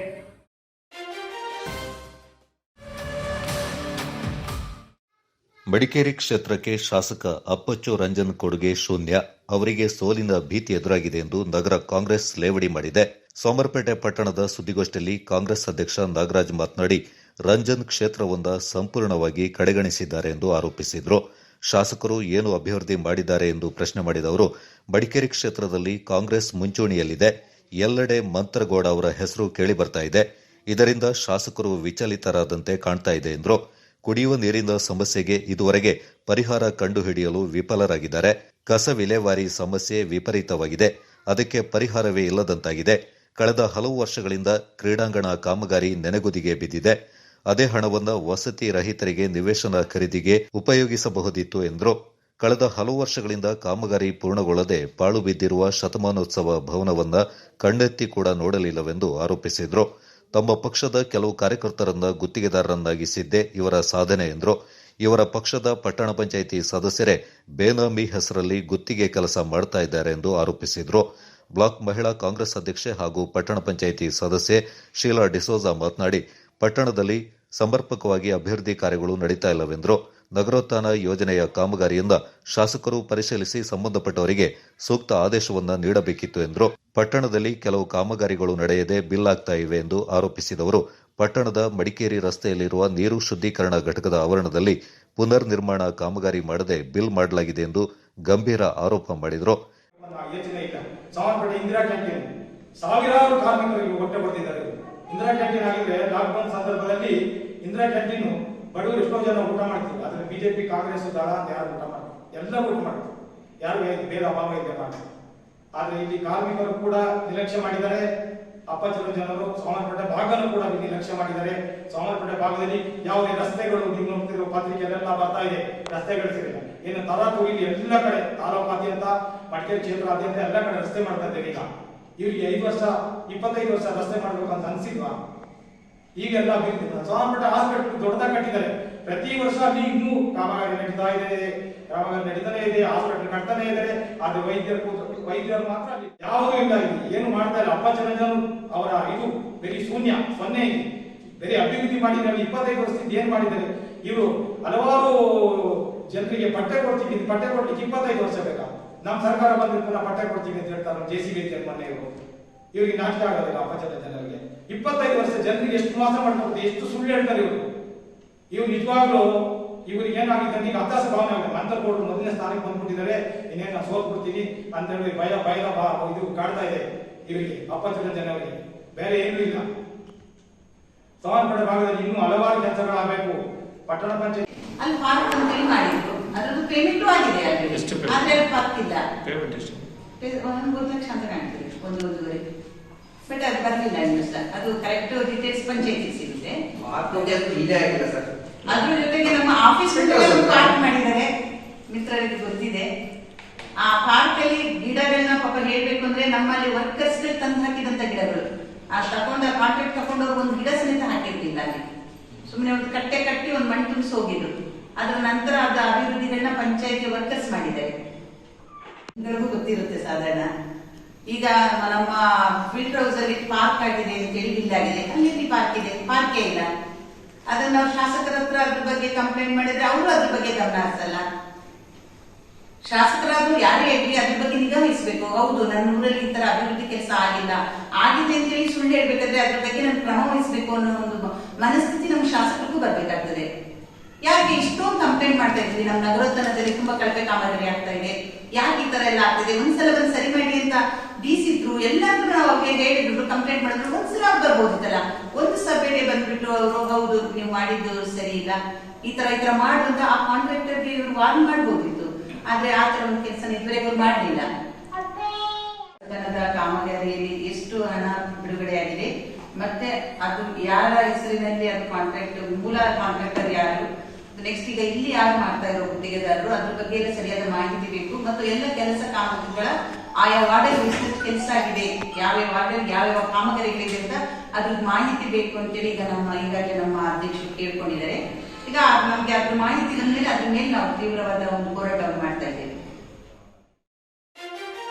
ಮಡಿಕೇರಿ ಕ್ಷೇತ್ರಕ್ಕೆ ಶಾಸಕ ಅಪ್ಪಚ್ಚು ರಂಜನ್ ಕೊಡುಗೆ ಶೂನ್ಯ. ಅವರಿಗೆ ಸೋಲಿನ ಭೀತಿ ಎದುರಾಗಿದೆ ಎಂದು ನಗರ ಕಾಂಗ್ರೆಸ್ ಲೇವಡಿ ಮಾಡಿದೆ. ಸೋಮರಪೇಟೆ ಪಟ್ಟಣದ ಸುದ್ದಿಗೋಷ್ಠಿಯಲ್ಲಿ ಕಾಂಗ್ರೆಸ್ ಅಧ್ಯಕ್ಷ ನಾಗರಾಜ್ ಮಾತನಾಡಿ, ರಂಜನ್ ಕ್ಷೇತ್ರವೊಂದ ಸಂಪೂರ್ಣವಾಗಿ ಕಡೆಗಣಿಸಿದ್ದಾರೆ ಎಂದು ಆರೋಪಿಸಿದರು. ಶಾಸಕರು ಏನು ಅಭಿವೃದ್ಧಿ ಮಾಡಿದ್ದಾರೆ ಎಂದು ಪ್ರಶ್ನೆ ಮಾಡಿದ ಅವರು, ಮಡಿಕೇರಿ ಕ್ಷೇತ್ರದಲ್ಲಿ ಕಾಂಗ್ರೆಸ್ ಮುಂಚೂಣಿಯಲ್ಲಿದೆ. ಎಲ್ಲೆಡೆ ಮಂತ್ರಗೌಡ ಅವರ ಹೆಸರು ಕೇಳಿಬರ್ತಾ ಇದೆ. ಇದರಿಂದ ಶಾಸಕರು ವಿಚಲಿತರಾದಂತೆ ಕಾಣ್ತಾ ಇದೆ ಎಂದರು. ಕುಡಿಯುವ ನೀರಿನ ಸಮಸ್ಯೆಗೆ ಇದುವರೆಗೆ ಪರಿಹಾರ ಕಂಡುಹಿಡಿಯಲು ವಿಫಲರಾಗಿದ್ದಾರೆ. ಕಸ ವಿಲೇವಾರಿ ಸಮಸ್ಯೆ ವಿಪರೀತವಾಗಿದೆ. ಅದಕ್ಕೆ ಪರಿಹಾರವೇ ಇಲ್ಲದಂತಾಗಿದೆ. ಕಳೆದ ಹಲವು ವರ್ಷಗಳಿಂದ ಕ್ರೀಡಾಂಗಣ ಕಾಮಗಾರಿ ನೆನೆಗುದಿಗೆ ಬಿದ್ದಿದೆ. ಅದೇ ಹಣವನ್ನು ವಸತಿ ರಹಿತರಿಗೆ ನಿವೇಶನ ಖರೀದಿಗೆ ಉಪಯೋಗಿಸಬಹುದಿತ್ತು ಎಂದರು. ಕಳೆದ ಹಲವು ವರ್ಷಗಳಿಂದ ಕಾಮಗಾರಿ ಪೂರ್ಣಗೊಳ್ಳದೆ ಪಾಳು ಬಿದ್ದಿರುವ ಶತಮಾನೋತ್ಸವ ಭವನವನ್ನು ಕಣ್ಣೆತ್ತಿ ಕೂಡ ನೋಡಲಿಲ್ಲವೆಂದು ಆರೋಪಿಸಿದರು. ತಮ್ಮ ಪಕ್ಷದ ಕೆಲವು ಕಾರ್ಯಕರ್ತರನ್ನ ಗುತ್ತಿಗೆದಾರರನ್ನಾಗಿಸಿದ್ದೇ ಇವರ ಸಾಧನೆ ಎಂದರು. ಇವರ ಪಕ್ಷದ ಪಟ್ಟಣ ಪಂಚಾಯಿತಿ ಸದಸ್ಯರೇ ಬೇನಾಮಿ ಹೆಸರಲ್ಲಿ ಗುತ್ತಿಗೆ ಕೆಲಸ ಮಾಡ್ತಾ ಇದ್ದಾರೆ ಎಂದು ಆರೋಪಿಸಿದರು. ಬ್ಲಾಕ್ ಮಹಿಳಾ ಕಾಂಗ್ರೆಸ್ ಅಧ್ಯಕ್ಷೆ ಹಾಗೂ ಪಟ್ಟಣ ಪಂಚಾಯಿತಿ ಸದಸ್ಯೆ ಶೀಲಾ ಡಿಸೋಜಾ ಮಾತನಾಡಿ, ಪಟ್ಟಣದಲ್ಲಿ ಸಮರ್ಪಕವಾಗಿ ಅಭಿವೃದ್ಧಿ ಕಾರ್ಯಗಳು ನಡೀತಾ ಇಲ್ಲವೆಂದರು. ನಗರೋತ್ಥಾನ ಯೋಜನೆಯ ಕಾಮಗಾರಿಯಿಂದ ಶಾಸಕರು ಪರಿಶೀಲಿಸಿ ಸಂಬಂಧಪಟ್ಟವರಿಗೆ ಸೂಕ್ತ ಆದೇಶವನ್ನು ನೀಡಬೇಕಿತ್ತು ಎಂದರು. ಪಟ್ಟಣದಲ್ಲಿ ಕೆಲವು ಕಾಮಗಾರಿಗಳು ನಡೆಯದೆ ಬಿಲ್ ಆಗ್ತಾ ಇವೆ ಎಂದು ಆರೋಪಿಸಿದವರು, ಪಟ್ಟಣದ ಮಡಿಕೇರಿ ರಸ್ತೆಯಲ್ಲಿರುವ ನೀರು ಶುದ್ದೀಕರಣ ಘಟಕದ ಆವರಣದಲ್ಲಿ ಪುನರ್ ನಿರ್ಮಾಣ ಕಾಮಗಾರಿ ಮಾಡದೆ ಬಿಲ್ ಮಾಡಲಾಗಿದೆ ಎಂದು ಗಂಭೀರ ಆರೋಪ ಮಾಡಿದರು. ಸಾವಿರಾರು ಕಾರ್ಮಿಕರಿಗೆ ಹೊಟ್ಟೆ ಕೊಡ್ತಿದ್ದಾರೆ. ಇಂದಿರಾ ಕ್ಯಾಂಟೀನ್ ಆಗಿದ್ರೆ ಲಾಕ್ಡೌನ್ ಸಂದರ್ಭದಲ್ಲಿ ಇಂದಿರಾ ಕ್ಯಾಂಟೀನ್ ಬಡವರು ಎಷ್ಟೋ ಜನ ಊಟ ಮಾಡ್ತಿದ್ರು. ಆದ್ರೆ ಬಿಜೆಪಿ ಕಾಂಗ್ರೆಸ್ ದಳ ಅಂತ ಯಾರು ಊಟ ಮಾಡ್ತಾರೆ? ಎಲ್ಲ ಊಟ ಮಾಡ್ತಾರೆ. ಯಾರು ಭೇದ ಭಾವ ಇದೆ ಮಾಡ್ತಾರೆ. ಆದ್ರೆ ಇಲ್ಲಿ ಕಾರ್ಮಿಕರು ಕೂಡ ನಿರ್ಲಕ್ಷ್ಯ ಮಾಡಿದ್ದಾರೆ. ಅಪ್ಪಚ್ಚು ಜನರು ಸೋಮರಪೇಟೆ ಭಾಗನೂ ಕೂಡ ನಿರ್ಲಕ್ಷ್ಯ ಮಾಡಿದ್ದಾರೆ. ಸೋಮರಪೇಟೆ ಭಾಗದಲ್ಲಿ ಯಾವುದೇ ರಸ್ತೆಗಳು, ನೀವು ನೋಡ್ತಿರೋ ಪತ್ರಿಕೆಯಲ್ಲೆಲ್ಲ ಬರ್ತಾ ಇದೆ, ರಸ್ತೆಗಳು ಸರಿಯಿಲ್ಲ. ಏನು ತರಾತುರಿಲಿ ಎಲ್ಲ ಕಡೆ ತಾಲೂಕಾದ್ಯಂತ ಮಡಿಕೇರಿ ಕ್ಷೇತ್ರಾದ್ಯಂತ ಎಲ್ಲ ಕಡೆ ರಸ್ತೆ ಮಾಡ್ತಾ ಇದ್ದೇವೆ. ಈಗ ಇವರಿಗೆ 5 ವರ್ಷ 25 ವರ್ಷ ರಸ್ತೆ ಮಾಡ್ಬೇಕು ಅಂತ ಅನ್ಸಿದ್ವಾ? ಈಗೆಲ್ಲ ಅಭಿವೃದ್ಧಿ ಸೋಮಪೇಟೆ ಹಾಸ್ಪಿಟಲ್ ದೊಡ್ಡದಾಗಿ ಕಟ್ಟಿದ್ದಾರೆ. ಪ್ರತಿ ವರ್ಷ ಅಲ್ಲಿ ಇನ್ನೂ ಕಾಮಗಾರಿ ನಡೀತಾನೆ ಇದೆ, ಹಾಸ್ಪಿಟಲ್ ಕಟ್ತಾನೆ ಇದ್ದಾರೆ. ಆದ್ರೆ ವೈದ್ಯರು ಮಾತ್ರ ಅಲ್ಲಿ ಯಾವುದೂ ಇಲ್ಲ, ಇಲ್ಲಿ ಏನು ಮಾಡ್ತಾ ಇಲ್ಲ. ಅಪ್ಪಚ್ಚನ ಜನ ಅವರ ಇದು ಬರೀ ಸೊನ್ನೆ ಇದೆ. ಬೇರೆ ಅಭಿವೃದ್ಧಿ ಮಾಡಿದ್ರೆ 25 ವರ್ಷದಿಂದ ಏನ್ ಮಾಡಿದ್ದಾರೆ ಇವರು? ಹಲವಾರು ಜನರಿಗೆ ಪಟ್ಟೆ ಕೊಡ್ತೀವಿ, ಪಟ್ಟೆ ಕೊಡ್ಲಿಕ್ಕೆ 25 ವರ್ಷ ಬೇಕಾ? ನಮ್ಮ ಸರ್ಕಾರ ಬಂದ್ರೆ ಪುನಃ ಪಟ್ಟೆ ಕೊಡ್ತೀವಿ ಅಂತ ಹೇಳ್ತಾರೆ. JCB ಮೊನ್ನೆ ಇವರಿಗೆ ನಾಚಿಕೆ ಆಗೋದಿಲ್ಲ. ಅಪ್ಪಚ್ಚನ ಜನರಿಗೆ 25 ವರ್ಷ ಜನರಿಗೆ ಎಷ್ಟು ಮೋಸ ಮಾಡ್ತಾರೆ, ಎಷ್ಟು ಸುಳ್ಳು ಹೇಳ್ತಾರೆ ಇವ್ರು ನಿಜವಾಗ್ಲೂ ಇವ್ರಿಗೆ ಏನಾಗಿದೆ ಈಗ ಹತಾಶ ಭಾವನೆ ಆಗಿದೆ. ಮಂತ್ರಕೋಟರು ಮೊದಲನೇ ಸ್ಥಾನಕ್ಕೆ ಬಂದ್ಬಿಟ್ಟಿದ್ದಾರೆ, ಇನ್ನೇನು ನಾವು ಸೋತ್ಬಿಡ್ತೀನಿ ಅಂತ ಹೇಳಿ ಭಯ ಇದು ಕಾಡ್ತಾ ಇದೆ ಇವರಿಗೆ, ಅಪ್ಪಚ್ಚನ ಜನರಿಗೆ. ಬೇರೆ ಏನೂ ಇಲ್ಲ. ಸೋಮಪೇಟೆ ಭಾಗದಲ್ಲಿ ಇನ್ನೂ ಹಲವಾರು ಕೆಲಸಗಳಾಗಬೇಕು. ಪಟ್ಟಣ ಪಂಚಾಯತ್ ಅಲ್ಲಿ ಪಾರ್ಕ್ ಅಂತೇಳಿ ಮಾಡಿದ್ರು, ಅದ್ರದ್ದು ಪೇಮೆಂಟು ಆಗಿದೆ. ಆದ್ರೆ ಪಾರ್ಕ್ ಇಲ್ಲ. 1 ಲಕ್ಷ ಅಂತ ಕಾಣ್ತದೆ, 1.5. ಬಟ್ ಅದು ಬರಲಿಲ್ಲ ಇನ್ನು ಸರ್. ಅದು ಕರೆಕ್ಟ್ ಡೀಟೇಲ್ಸ್ ಪಂಚಾಯತಿಗೆ ಸಿಗುತ್ತೆ. ಅದ್ರ ಜೊತೆಗೆ ನಮ್ಮ ಆಫೀಸ್ ಪಾರ್ಕ್ ಮಾಡಿದ್ದಾರೆ, ಮಿತ್ರರಿಗೆ ಗೊತ್ತಿದೆ. ಆ ಪಾರ್ಕ್ ಅಲ್ಲಿ ಗಿಡಗಳನ್ನ ಪಾಪ ಹೇಳ್ಬೇಕು ಅಂದ್ರೆ ನಮ್ಮಲ್ಲಿ ವರ್ಕರ್ಸ್ ಗಳು ತಂದು ಹಾಕಿದಂತ ಗಿಡಗಳು, ಆ ಕಾಂಟ್ರಾಕ್ಟ್ ತಗೊಂಡವ್ರು ಒಂದು ಗಿಡ ಸಮೇತ ಹಾಕಿರ್ಲಿಲ್ಲ ಅಲ್ಲಿ. ಸುಮ್ಮನೆ ಒಂದು ಕಟ್ಟೆ ಕಟ್ಟಿ ಒಂದು ಮಣ್ಣು ತುಂಬಿಸಿ ಹೋಗಿದ್ರು. ಅದರ ನಂತರ ಅದ ಅಭಿವೃದ್ಧಿಗಳನ್ನ ಪಂಚಾಯತಿ ವರ್ಕರ್ಸ್ ಮಾಡಿದ್ದಾರೆ. ಎಲ್ಲರಿಗೂ ಗೊತ್ತಿರುತ್ತೆ ಸಾಧಾರಣ. ಈಗ ನಮ್ಮ ಫಿಲ್ಟರ್ ಹೌಸ್ ಅಲ್ಲಿ ಪಾರ್ಕ್ ಆಗಿದೆ ಅಂತೇಳಿ ಬಿಲ್ ಆಗಿದೆ, ಅಲ್ಲಿ ಪಾರ್ಕ್ ಇದೆ, ಪಾರ್ಕೇ ಇಲ್ಲ. ಅದನ್ನ ನಾವು ಶಾಸಕರ ಹತ್ರ ಅದ್ರ ಬಗ್ಗೆ ಕಂಪ್ಲೇಂಟ್ ಮಾಡಿದ್ರೆ ಅವರು ಅದ್ರ ಬಗ್ಗೆ ಗಮನ ಹರಿಸಲ್ಲ. ಶಾಸಕರಾದ್ರು ಯಾರೇ ಇರ್ಲಿ ಅದ್ರ ಬಗ್ಗೆ ನಿಗಾ ವಹಿಸ್ಬೇಕು. ಹೌದು, ನನ್ನ ಊರಲ್ಲಿ ಈ ತರ ಅಭಿವೃದ್ಧಿ ಕೆಲಸ ಆಗಿದೆ ಅಂತೇಳಿ ಸುಳ್ಳು ಹೇಳ್ಬೇಕಾದ್ರೆ ಅದ್ರ ಬಗ್ಗೆ ನಾನು ಕ್ರಮ ವಹಿಸ್ಬೇಕು ಅನ್ನೋ ಒಂದು ಮನಸ್ಥಿತಿ ನಮ್ಮ ಶಾಸಕರಿಗೂ ಬರ್ಬೇಕಾಗ್ತದೆ. ಯಾಕೆ ಇಷ್ಟೊಂದು ಕಂಪ್ಲೇಂಟ್ ಮಾಡ್ತಾ ಇದ್ವಿ, ನಮ್ಮ ನಗರೋತ್ಥಾನದಲ್ಲಿ ತುಂಬಾ ಕಳಪೆ ಕಾಮಗಾರಿ ಆಗ್ತಾ ಇದೆ, ಯಾಕೆ ಈ ತರ ಎಲ್ಲ ಆಗ್ತದೆ, ಒಂದ್ಸಲ ಬಂದು ಸರಿ ಮಾಡಿ ಅಂತ ಡಿಸಿದ್ರು ಎಲ್ಲಾದ್ರೂ ನಾವು ಅವ್ರಿಗೆ ಹೇಳಿದ್ರು, ಕಂಪ್ಲೇಂಟ್ ಮಾಡಿದ್ರು. ಒಂದ್ಸಲ ಅವ್ರು ಬರ್ಬೋದಿತ್ತಲ್ಲ, ಒಂದು ಸಭೆಗೆ ಬಂದ್ಬಿಟ್ಟು ಅವರು ಹೌದು ನೀವು ಮಾಡಿದ್ದು ಸರಿ ಇಲ್ಲ, ಈ ತರ ಮಾಡುವಂತ ಆ ಕಾಂಟ್ರಾಕ್ಟರ್ಗೆ ಇವರು ವಾರ್ನ್ ಮಾಡ್ಬೋದಿತ್ತು. ಆದ್ರೆ ಆ ತರ ಒಂದು ಕೆಲಸ ಇದುವರೆಗೂ ಮಾಡಲಿಲ್ಲ. ಕಾಮಗಾರಿಯಲ್ಲಿ ಎಷ್ಟು ಹಣ ಬಿಡುಗಡೆ ಆಗಿದೆ, ಮತ್ತೆ ಅದು ಯಾರ ಹೆಸರಿನಲ್ಲಿ ಅದು ಕಾಂಟ್ರಾಕ್ಟ್, ಮೂಲ ಕಾಂಟ್ರಾಕ್ಟರ್ ಯಾರು, ನೆಕ್ಸ್ಟ್ ಈಗ ಇಲ್ಲಿ ಯಾರು ಮಾಡ್ತಾ ಇರೋ ಗುತ್ತಿಗೆದಾರರು, ಅದ್ರ ಬಗ್ಗೆ ಎಲ್ಲ ಸರಿಯಾದ ಮಾಹಿತಿ ಬೇಕು. ಮತ್ತು ಎಲ್ಲ ಕೆಲಸ ಕಾಮಗಾರಿಗಳ ಆಯಾ ವಾರ್ಡಲ್ಲಿ ಎಷ್ಟು ಕೆಲಸ ಆಗಿದೆ, ಯಾವ ವಾರ್ಡಲ್ಲಿ ಯಾವ ಕಾಮಗಾರಿಗಳಿದೆ ಅಂತ ಅದ್ರದ್ದು ಮಾಹಿತಿ ಬೇಕು ಅಂತೇಳಿ ಈಗಾಗಲೇ ನಮ್ಮ ಅಧ್ಯಕ್ಷರು ಕೇಳ್ಕೊಂಡಿದ್ದಾರೆ. ಈಗ ನಮ್ಗೆ ಅದ್ರ ಮಾಹಿತಿ ಬಂದ್ಮೇಲೆ ಅದ್ರ ಮೇಲೆ ನಾವು ತೀವ್ರವಾದ ಒಂದು ಹೋರಾಟವನ್ನು ಮಾಡ್ತಾ ಇದ್ದೇವೆ.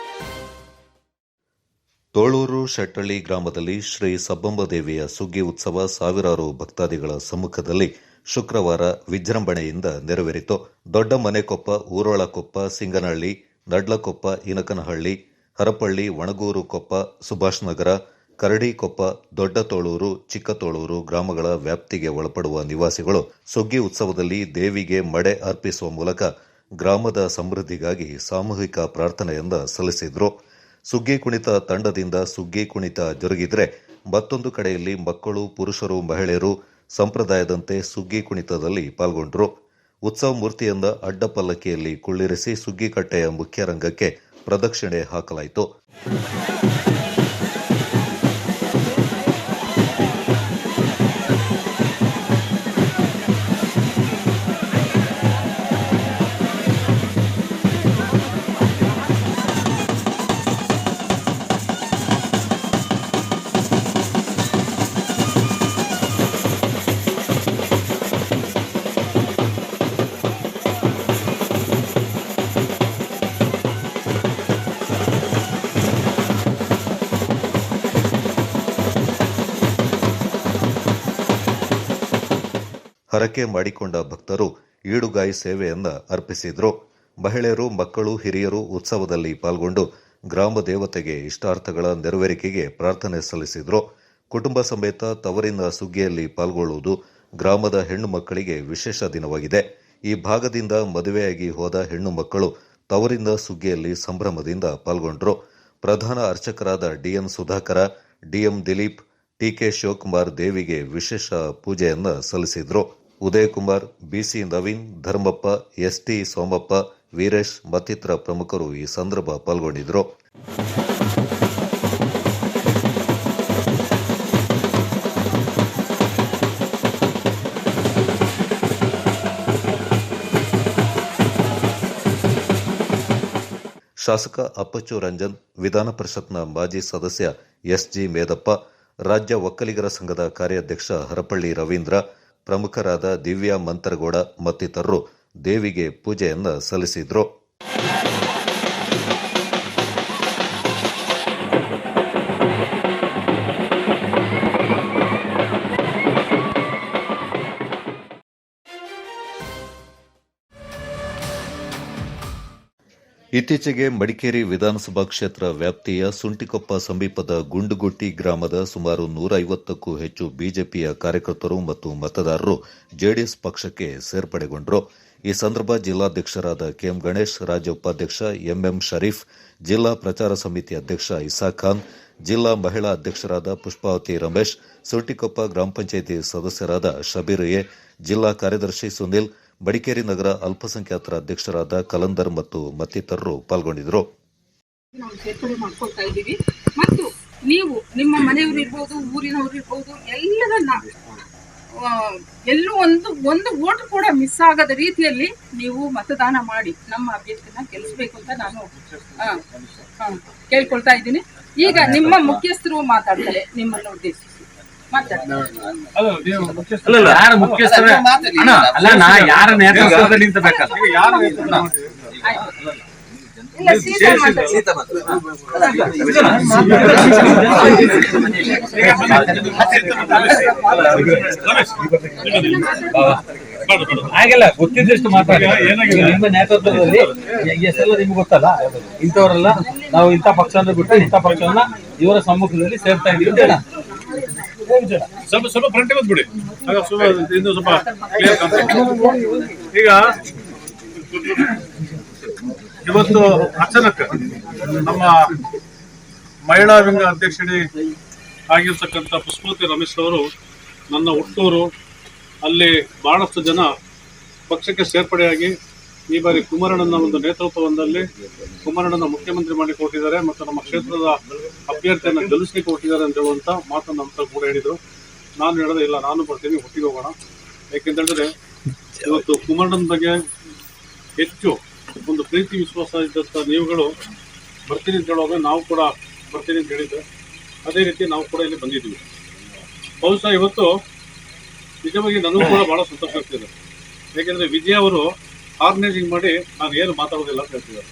ತೋಳೂರು ಶೆಟ್ಟಳ್ಳಿ ಗ್ರಾಮದಲ್ಲಿ ಶ್ರೀ ಸಬ್ಬಂಬ ದೇವಿಯ ಸುಗ್ಗಿ ಉತ್ಸವ ಸಾವಿರಾರು ಭಕ್ತಾದಿಗಳ ಸಮ್ಮುಖದಲ್ಲಿ ಶುಕ್ರವಾರ ವಿಜೃಂಭಣೆಯಿಂದ ನೆರವೇರಿತು. ದೊಡ್ಡ ಮನೆಕೊಪ್ಪ, ಊರೋಳಕೊಪ್ಪ, ಸಿಂಗನಹಳ್ಳಿ, ನಡ್ಲಕೊಪ್ಪ, ಇನಕನಹಳ್ಳಿ, ಹರಪಳ್ಳಿ, ವಣಗೂರು ಕೊಪ್ಪ, ಸುಭಾಷ್ ನಗರ, ಕರಡಿಕೊಪ್ಪ, ದೊಡ್ಡ ತೋಳೂರು, ಚಿಕ್ಕ ತೋಳೂರು ಗ್ರಾಮಗಳ ವ್ಯಾಪ್ತಿಗೆ ಒಳಪಡುವ ನಿವಾಸಿಗಳು ಸುಗ್ಗಿ ಉತ್ಸವದಲ್ಲಿ ದೇವಿಗೆ ಮಡೆ ಅರ್ಪಿಸುವ ಮೂಲಕ ಗ್ರಾಮದ ಸಮೃದ್ಧಿಗಾಗಿ ಸಾಮೂಹಿಕ ಪ್ರಾರ್ಥನೆಯಿಂದ ಸಲ್ಲಿಸಿದ್ರು. ಸುಗ್ಗಿ ಕುಣಿತ ತಂಡದಿಂದ ಸುಗ್ಗಿ ಕುಣಿತ ಜರುಗಿದ್ರೆ ಮತ್ತೊಂದು ಕಡೆಯಲ್ಲಿ ಮಕ್ಕಳು, ಪುರುಷರು, ಮಹಿಳೆಯರು ಸಂಪ್ರದಾಯದಂತೆ ಸುಗ್ಗಿ ಕುಣಿತದಲ್ಲಿ ಪಾಲ್ಗೊಂಡ್ರು. ಉತ್ಸವ ಮೂರ್ತಿಯಿಂದ ಅಡ್ಡ ಪಲ್ಲಕ್ಕಿಯಲ್ಲಿ ಕುಳ್ಳಿರಿಸಿ ಸುಗ್ಗಿಕಟ್ಟೆಯ ಮುಖ್ಯ ರಂಗಕ್ಕೆ ಪ್ರದಕ್ಷಿಣೆ ಹಾಕಲಾಯಿತು. ಹರಕೆ ಮಾಡಿಕೊಂಡ ಭಕ್ತರು ಈಡುಗಾಯಿ ಸೇವೆಯನ್ನ ಅರ್ಪಿಸಿದ್ರು. ಮಹಿಳೆಯರು, ಮಕ್ಕಳು, ಹಿರಿಯರು ಉತ್ಸವದಲ್ಲಿ ಪಾಲ್ಗೊಂಡು ಗ್ರಾಮ ದೇವತೆಗೆ ಇಷ್ಟಾರ್ಥಗಳ ನೆರವೇರಿಕೆಗೆ ಪ್ರಾರ್ಥನೆ ಸಲ್ಲಿಸಿದ್ರು. ಕುಟುಂಬ ಸಮೇತ ತವರಿನ ಸುಗ್ಗಿಯಲ್ಲಿ ಪಾಲ್ಗೊಳ್ಳುವುದು ಗ್ರಾಮದ ಹೆಣ್ಣು ಮಕ್ಕಳಿಗೆ ವಿಶೇಷ ದಿನವಾಗಿದೆ. ಈ ಭಾಗದಿಂದ ಮದುವೆಯಾಗಿ ಹೋದ ಹೆಣ್ಣು ಮಕ್ಕಳು ತವರಿನ ಸುಗ್ಗಿಯಲ್ಲಿ ಸಂಭ್ರಮದಿಂದ ಪಾಲ್ಗೊಂಡ್ರು. ಪ್ರಧಾನ ಅರ್ಚಕರಾದ DN Sudhakara, DM Dileep, TK Shivakumar ದೇವಿಗೆ ವಿಶೇಷ ಪೂಜೆಯನ್ನ ಸಲ್ಲಿಸಿದ್ರು. ಉದಯಕುಮಾರ್, ಬಿಸಿ ನವೀನ್, ಧರ್ಮಪ್ಪ, ಎಸ್ಟಿ ಸೋಮಪ್ಪ, ವೀರೇಶ್ ಮತ್ತಿತರ ಪ್ರಮುಖರು ಈ ಸಂದರ್ಭ ಪಾಲ್ಗೊಂಡಿದ್ರು. ಶಾಸಕ ಅಪ್ಪಚ್ಚು ರಂಜನ್, ವಿಧಾನ ಪರಿಷತ್ನ ಮಾಜಿ ಸದಸ್ಯ ಎಸ್ಜಿ ಮೇದಪ್ಪ, ರಾಜ್ಯ ಒಕ್ಕಲಿಗರ ಸಂಘದ ಕಾರ್ಯಾಧ್ಯಕ್ಷ ಹರಪಳ್ಳಿ ರವೀಂದ್ರ, ಪ್ರಮುಖರಾದ ದಿವ್ಯಾ ಮಂತರಗೌಡ ಮತ್ತಿತರರು ದೇವಿಗೆ ಪೂಜೆಯನ್ನು ಸಲ್ಲಿಸಿದರು. ಇತ್ತೀಚೆಗೆ ಮಡಿಕೇರಿ ವಿಧಾನಸಭಾ ಕ್ಷೇತ್ರ ವ್ಯಾಪ್ತಿಯ ಸುಂಟಿಕೊಪ್ಪ ಸಮೀಪದ ಗುಂಡುಗುಟ್ಟಿ ಗ್ರಾಮದ ಸುಮಾರು 150ಕ್ಕೂ ಹೆಚ್ಚು ಬಿಜೆಪಿಯ ಕಾರ್ಯಕರ್ತರು ಮತ್ತು ಮತದಾರರು ಜೆಡಿಎಸ್ ಪಕ್ಷಕ್ಕೆ ಸೇರ್ಪಡೆಗೊಂಡರು. ಈ ಸಂದರ್ಭ ಜಿಲ್ಲಾಧ್ಯಕ್ಷರಾದ ಕೆಎಂ ಗಣೇಶ್, ರಾಜ್ಯ ಉಪಾಧ್ಯಕ್ಷ ಎಂಎಂ ಶರೀಫ್, ಜಿಲ್ಲಾ ಪ್ರಚಾರ ಸಮಿತಿ ಅಧ್ಯಕ್ಷ ಇಸಾಕ್ ಖಾನ್, ಜಿಲ್ಲಾ ಮಹಿಳಾ ಅಧ್ಯಕ್ಷರಾದ ಪುಷ್ಪಾವತಿ ರಮೇಶ್, ಸುಂಟಿಕೊಪ್ಪ ಗ್ರಾಮ ಪಂಚಾಯಿತಿ ಸದಸ್ಯರಾದ ಶಬೀರ್ ಎ, ಜಿಲ್ಲಾ ಕಾರ್ಯದರ್ಶಿ ಸುನಿಲ್, ಮಡಿಕೇರಿ ನಗರ ಅಲ್ಪಸಂಖ್ಯಾತರ ಅಧ್ಯಕ್ಷರಾದ ಕಲಂದರ್ ಮತ್ತು ಮತ್ತಿತರರು ಪಾಲ್ಗೊಂಡಿದ್ದರು. ನಾವು ಸೇರ್ಪಡೆ ಮಾಡ್ಕೊಳ್ತಾ ಇದ್ದೀವಿ ಮತ್ತು ನೀವು ನಿಮ್ಮ ಮನೆಯವರು ಇರ್ಬೋದು, ಊರಿನವರು ಇರ್ಬೋದು, ಎಲ್ಲರನ್ನ ಎಲ್ಲೂ ಒಂದು ವೋಟ್ ಕೂಡ ಮಿಸ್ ಆಗದ ರೀತಿಯಲ್ಲಿ ನೀವು ಮತದಾನ ಮಾಡಿ ನಮ್ಮ ಅಭ್ಯರ್ಥಿನ ಗೆಲ್ಲಿಸಬೇಕು ಅಂತ ನಾನು ಕೇಳ್ಕೊಳ್ತಾ ಇದ್ದೀನಿ. ಈಗ ನಿಮ್ಮ ಮುಖ್ಯಸ್ಥರು ಮಾತಾಡ್ತಾರೆ, ನಿಮ್ಮನ್ನು ಉದ್ದೇಶಿಸಿ ಹಾಗೆಲ್ಲ ಗೊತ್ತಿದ್ದಷ್ಟು ಮಾತಾಡಿ. ಏನಾಗಿದೆ ನಿಮ್ಮ ನೇತೃತ್ವದಲ್ಲಿ ಎಷ್ಟೆಲ್ಲ ನಿಮ್ಗೆ ಗೊತ್ತಲ್ಲ, ಇಂಥವರೆಲ್ಲ ನಾವು ಇಂಥ ಪಕ್ಷ ಅಂದ್ರೆ ಬಿಟ್ಟು ಇಂಥ ಪಕ್ಷವನ್ನ ಇವರ ಸಮ್ಮುಖದಲ್ಲಿ ಸೇರ್ತಾ ಇದ್ದೀವಿ. ಸ್ವಲ್ಪ ಫ್ರಂಟ್ ಬಂದ್ಬಿಡಿ, ಇನ್ನು ಸ್ವಲ್ಪ ಕ್ಲಿಯರ್ ಕಾನ್ಸೆಪ್ಟ್. ಈಗ ಇವತ್ತು ಅಚಾನಕ್ ನಮ್ಮ ಮಹಿಳಾ ವಿಂಗ ಅಧ್ಯಕ್ಷಣೆ ಆಗಿರ್ತಕ್ಕಂಥ ಪುಷ್ಪವತಿ ರಮೇಶ್ ಅವರು ನನ್ನ ಹುಟ್ಟೂರು, ಅಲ್ಲಿ ಬಹಳಷ್ಟು ಜನ ಪಕ್ಷಕ್ಕೆ ಸೇರ್ಪಡೆಯಾಗಿ ಈ ಬಾರಿ ಕುಮಾರಣ್ಣನ ಒಂದು ನೇತೃತ್ವದಲ್ಲಿ ಕುಮಾರಣ್ಣನ ಮುಖ್ಯಮಂತ್ರಿ ಮಾಡಿ ಕೊಟ್ಟಿದ್ದಾರೆ ಮತ್ತು ನಮ್ಮ ಕ್ಷೇತ್ರದ ಅಭ್ಯರ್ಥಿಯನ್ನು ಗೆಲ್ಲಿಸಲಿಕ್ಕೆ ಕೊಟ್ಟಿದ್ದಾರೆ ಅಂತ ಹೇಳುವಂಥ ಮಾತನ್ನು ಅಂತ ಕೂಡ ಹೇಳಿದರು. ನಾನು ಹೇಳಿದೆ ಇಲ್ಲ, ನಾನು ಬರ್ತೀನಿ, ಒಟ್ಟಿಗೆ ಹೋಗೋಣ. ಯಾಕೆಂತೇಳಿದ್ರೆ ಇವತ್ತು ಕುಮಾರಣ್ಣನ ಬಗ್ಗೆ ಹೆಚ್ಚು ಒಂದು ಪ್ರೀತಿ ವಿಶ್ವಾಸ ಇದ್ದಂಥ ನೀವುಗಳು ಬರ್ತೀನಿ ಅಂತ ಹೇಳುವಾಗ ನಾವು ಕೂಡ ಬರ್ತೀನಿ ಅಂತ ಹೇಳಿದ್ದೆ. ಅದೇ ರೀತಿ ನಾವು ಕೂಡ ಇಲ್ಲಿ ಬಂದಿದ್ದೀವಿ. ಬಹುಶಃ ಇವತ್ತು ನಿಜವಾಗಿ ನನಗೂ ಕೂಡ ಭಾಳ ಸಂತೋಷ ಆಗ್ತಿದೆ. ಯಾಕೆಂದರೆ ವಿಜಯ್ ಅವರು ಆರ್ಗನೈಸಿಂಗ್ ಮಾಡಿ ನಾನು ಏನು ಮಾತಾಡೋದಿಲ್ಲ ಅಂತ ಹೇಳ್ತಿದ್ದಾರೆ.